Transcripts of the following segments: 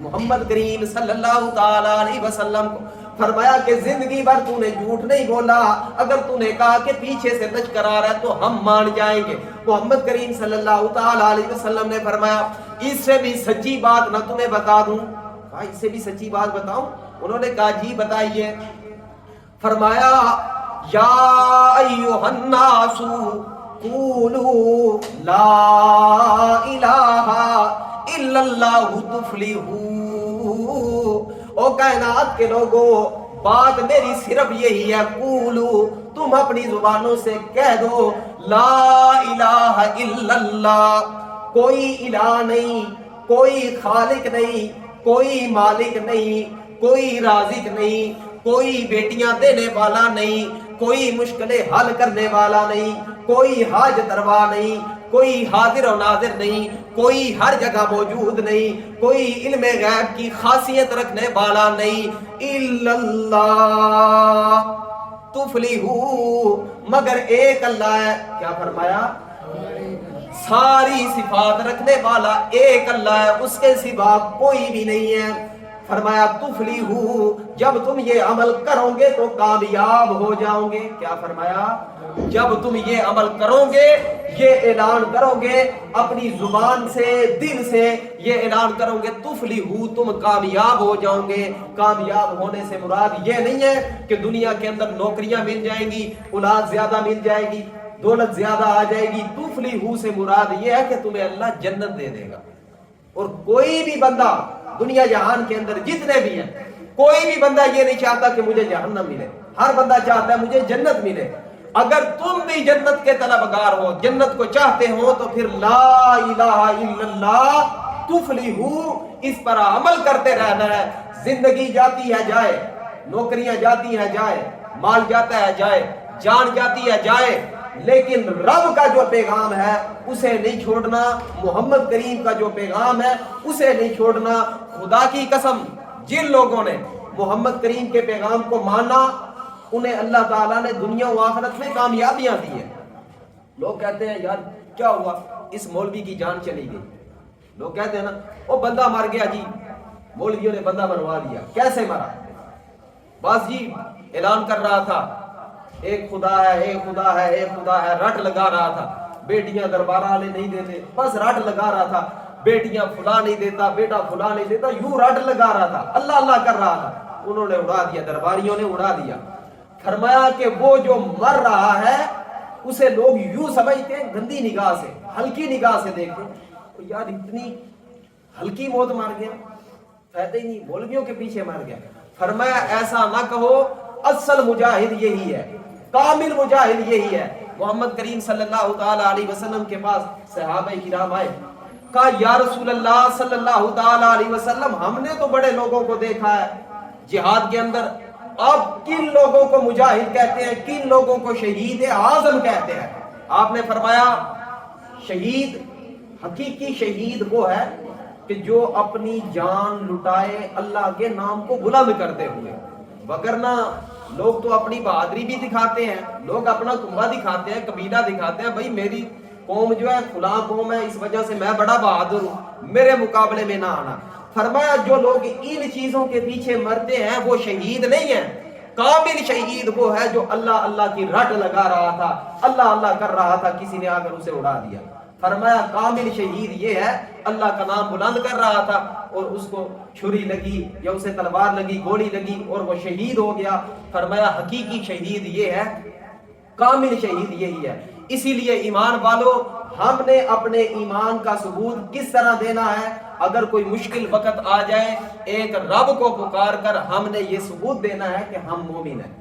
محمد کریم صلی اللہ تعالی علیہ وسلم کو فرمایا کہ زندگی بھر تو نے جھوٹ نہیں بولا، اگر تو نے کہا کہ پیچھے سے لشکر آ رہا ہے تو ہم مان جائیں گے۔ محمد کریم صلی اللہ تعالی علیہ وسلم نے فرمایا اس سے بھی سچی بات نہ تمہیں بتا دوں؟ کہا اس سے بھی سچی بات بتاؤں؟ انہوں نے کہا جی بتائیے۔ فرمایا یا ایھا الناس قولوا لا الہ الا اللہ تفلحوا۔ او کائنات کے لوگوں، بات میری صرف یہی ہے، قولوا، تم اپنی زبانوں سے کہہ دو لا الہ الا اللہ، کوئی الہ نہیں، کوئی خالق نہیں، کوئی مالک نہیں، کوئی رازق نہیں، کوئی بیٹیاں دینے والا نہیں، کوئی مشکلیں حل کرنے والا نہیں، کوئی حاجت روا نہیں، کوئی حاضر و ناظر نہیں، کوئی ہر جگہ موجود نہیں، کوئی علم غیب کی خاصیت رکھنے والا نہیں، الا اللہ تفلحوا، مگر ایک اللہ ہے۔ کیا فرمایا؟ ساری صفات رکھنے والا ایک اللہ ہے، اس کے سوا کوئی بھی نہیں ہے۔ فرمایا تفلحوا، جب تم یہ عمل کرو گے تو کامیاب ہو جاؤ گے۔ کیا فرمایا؟ جب تم یہ عمل کرو گے، یہ اعلان کرو گے اپنی زبان سے، دل سے یہ اعلان کرو گے تفلحوا، تم کامیاب ہو جاؤ گے۔ کامیاب ہونے سے مراد یہ نہیں ہے کہ دنیا کے اندر نوکریاں مل جائیں گی، اولاد زیادہ مل جائے گی، دولت زیادہ آ جائے گی۔ تفلحوا سے مراد یہ ہے کہ تمہیں اللہ جنت دے دے گا۔ اور کوئی بھی بندہ دنیا جہان کے اندر جتنے بھی ہیں، کوئی بھی بندہ یہ نہیں چاہتا کہ مجھے جہنم ملے، ہر بندہ چاہتا ہے مجھے جنت ملے۔ اگر تم بھی جنت کے طلبگار ہو، جنت کو چاہتے ہو، تو پھر لا الہ الا اللہ تفلحوا، اس پر عمل کرتے رہنا ہے۔ زندگی جاتی ہے جائے، نوکریاں جاتی ہیں جائے، مال جاتا ہے جائے، جان جاتی ہے جائے، لیکن رب کا جو پیغام ہے اسے نہیں چھوڑنا، محمد کریم کا جو پیغام ہے اسے نہیں چھوڑنا۔ خدا کی قسم، جن لوگوں نے محمد کریم کے پیغام کو مانا انہیں اللہ تعالیٰ نے دنیا و آخرت میں کامیابیاں دی ہیں۔ لوگ کہتے ہیں یار کیا ہوا، اس مولوی کی جان چلی گئی۔ لوگ کہتے ہیں نا وہ بندہ مر گیا جی، مولویوں نے بندہ مروا دیا۔ کیسے مرا؟ بس جی اعلان کر رہا تھا ایک خدا ہے، ایک خدا ہے، ایک خدا ہے، رٹ لگا رہا تھا، بیٹیاں دربار والے نہیں دیتے، بس رٹ لگا رہا تھا، بیٹیاں فلاں نہیں دیتا، بیٹا فلاں نہیں دیتا، یوں رٹ لگا رہا تھا، اللہ اللہ کر رہا تھا۔ انہوں نے اڑا دیا، درباریوں نے اڑا دیا۔ فرمایا کہ وہ جو مر رہا ہے اسے لوگ یوں سمجھتے ہیں، گندی نگاہ سے، ہلکی نگاہ سے دیکھتے ہیں، یار اتنی ہلکی موت مر گیا، فائدہ ہی نہیں، مولویوں کے پیچھے مر گیا۔ فرمایا ایسا نہ کہو، اصل مجاہد یہی ہے، کامل مجاہد یہی ہے۔ محمد کریم صلی اللہ تعالی علیہ وسلم کے پاس صحابہ کرام آئے، کہا یا رسول اللہ صلی اللہ تعالی علیہ وسلم، ہم نے تو بڑے لوگوں کو دیکھا ہے جہاد کے اندر، اب کن لوگوں کو مجاہد کہتے ہیں، کن لوگوں کو شہید اعظم کہتے ہیں؟ آپ نے فرمایا شہید، حقیقی شہید وہ ہے کہ جو اپنی جان لٹائے اللہ کے نام کو بلند کرتے ہوئے، وگرنہ لوگ تو اپنی بہادری بھی دکھاتے ہیں، لوگ اپنا کنبہ دکھاتے ہیں، قبیلہ دکھاتے ہیں، بھائی میری قوم جو ہے فلاں قوم ہے، اس وجہ سے میں بڑا بہادر ہوں، میرے مقابلے میں نہ آنا۔ فرمایا جو لوگ ان چیزوں کے پیچھے مرتے ہیں وہ شہید نہیں ہیں، کامل شہید وہ ہے جو اللہ اللہ کی رٹ لگا رہا تھا، اللہ اللہ کر رہا تھا، کسی نے آ کر اسے اڑا دیا۔ فرمایا کامل شہید یہ ہے اللہ کا نام بلند کر رہا تھا اور اس کو چھری لگی یا اسے تلوار لگی، گولی لگی اور وہ شہید ہو گیا۔ فرمایا حقیقی شہید یہ ہے، کامل شہید یہی ہے۔ اسی لیے ایمان والو، ہم نے اپنے ایمان کا ثبوت کس طرح دینا ہے؟ اگر کوئی مشکل وقت آ جائے، ایک رب کو پکار کر ہم نے یہ ثبوت دینا ہے کہ ہم مومن ہیں۔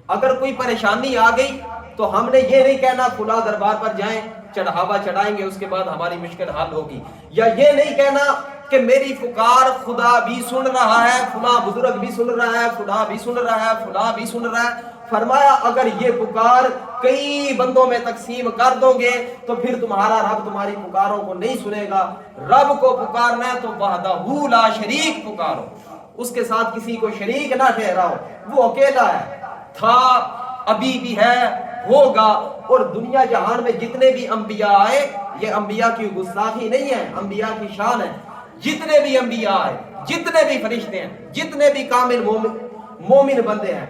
اگر کوئی پریشانی آ گئی تو ہم نے یہ نہیں کہنا فلاں دربار پر جائیں، چڑھاوا چڑھائیں گے، اس کے بعد ہماری مشکل حل ہوگی، یا یہ نہیں کہنا کہ میری پکار خدا بھی سن رہا ہے، فلاں بزرگ بھی سن رہا ہے، فلاں بھی سن رہا ہے، فلاں بھی سن رہا ہے۔ فرمایا اگر یہ پکار کئی بندوں میں تقسیم کر دو گے تو پھر تمہارا رب تمہاری پکاروں کو نہیں سنے گا۔ رب کو پکارنا ہے تو وحدہ لا شریک پکارو، اس کے ساتھ کسی کو شریک نہ ٹھہراؤ، وہ اکیلا ہے، تھا، ابھی بھی ہے، ہوگا۔ اور دنیا جہان میں جتنے بھی انبیاء آئے، یہ انبیاء کی گستاخی نہیں ہے، انبیاء کی شان ہے، جتنے بھی انبیاء آئے جتنے بھی فرشتے ہیں، جتنے بھی کامل مومن بندے ہیں،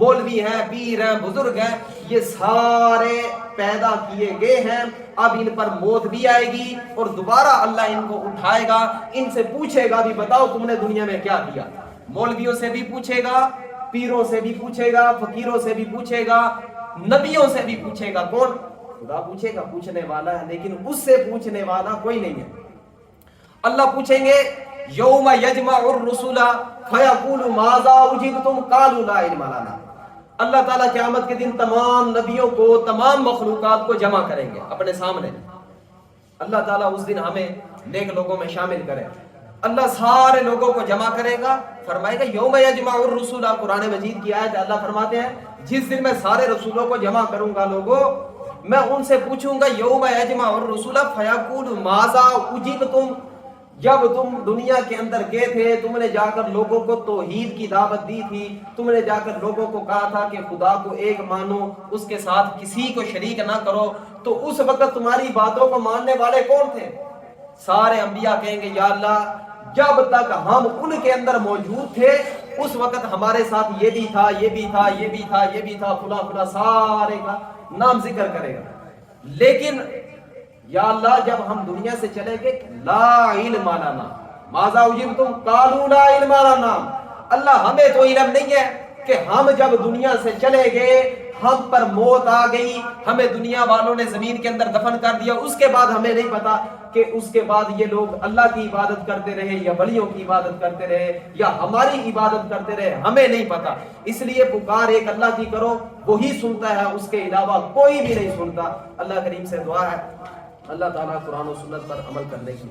مولوی ہیں، پیر ہیں، بزرگ ہیں، یہ سارے پیدا کیے گئے ہیں. اب ان پر موت بھی آئے گی اور دوبارہ اللہ ان کو اٹھائے گا. ان سے پوچھے گا بھی بتاؤ تم نے دنیا میں کیا کیا. مولویوں سے بھی پوچھے گا، پیروں سے بھی پوچھے گا، فقیروں سے بھی پوچھے گا، نبیوں سے بھی پوچھے گا. کون؟ خدا پوچھے گا، پوچھنے والا ہے، لیکن اس سے پوچھنے والا کوئی نہیں ہے. اللہ پوچھیں گے یوم یجمع الرسل فیقول ماذا اجبتم قالوا لا علم لنا. اللہ تعالیٰ قیامت کے دن تمام نبیوں کو، تمام مخلوقات کو جمع کریں گے اپنے سامنے. اللہ تعالیٰ اس دن ہمیں نیک لوگوں میں شامل کرے. اللہ سارے لوگوں کو جمع کرے گا، فرمائے گا یوم یجمع الرسل. قرآن مجید کی آیت اللہ فرماتے ہیں جس دن میں سارے رسولوں کو جمع کروں گا لوگوں، میں ان سے پوچھوں گا یوم یجمع الرسل فیقول ماذا اجبتم. جب تم دنیا کے اندر گئے تھے، تم نے جا کر لوگوں کو توحید کی دعوت دی تھی، تم نے جا کر لوگوں کو کہا تھا کہ خدا کو ایک مانو، اس کے ساتھ کسی کو شریک نہ کرو، تو اس وقت تمہاری باتوں کو ماننے والے کون تھے؟ سارے انبیاء کہیں گے یا اللہ جب تک ہم ان کے اندر موجود تھے اس وقت ہمارے ساتھ یہ بھی تھا، یہ بھی تھا، یہ بھی تھا، یہ بھی تھا، فلاں فلاں، سارے کا نام ذکر کرے گا. لیکن یا اللہ جب ہم دنیا سے چلے گئے لا علم لنا ماذا اجبتم قالوا لا علم لنا. اللہ ہمیں تو علم نہیں ہے کہ ہم جب دنیا سے چلے گئے، ہم پر موت آ گئی، ہمیں دنیا والوں نے زمین کے اندر دفن کر دیا، اس کے بعد ہمیں نہیں پتا کہ اس کے بعد یہ لوگ اللہ کی عبادت کرتے رہے یا ولیوں کی عبادت کرتے رہے یا ہماری عبادت کرتے رہے، ہمیں نہیں پتا. اس لیے پکار ایک اللہ کی کرو، وہی سنتا ہے، اس کے علاوہ کوئی بھی نہیں سنتا. اللہ کریم سے دعا ہے اللہ تعالیٰ قرآن و سنت پر عمل کرنے کی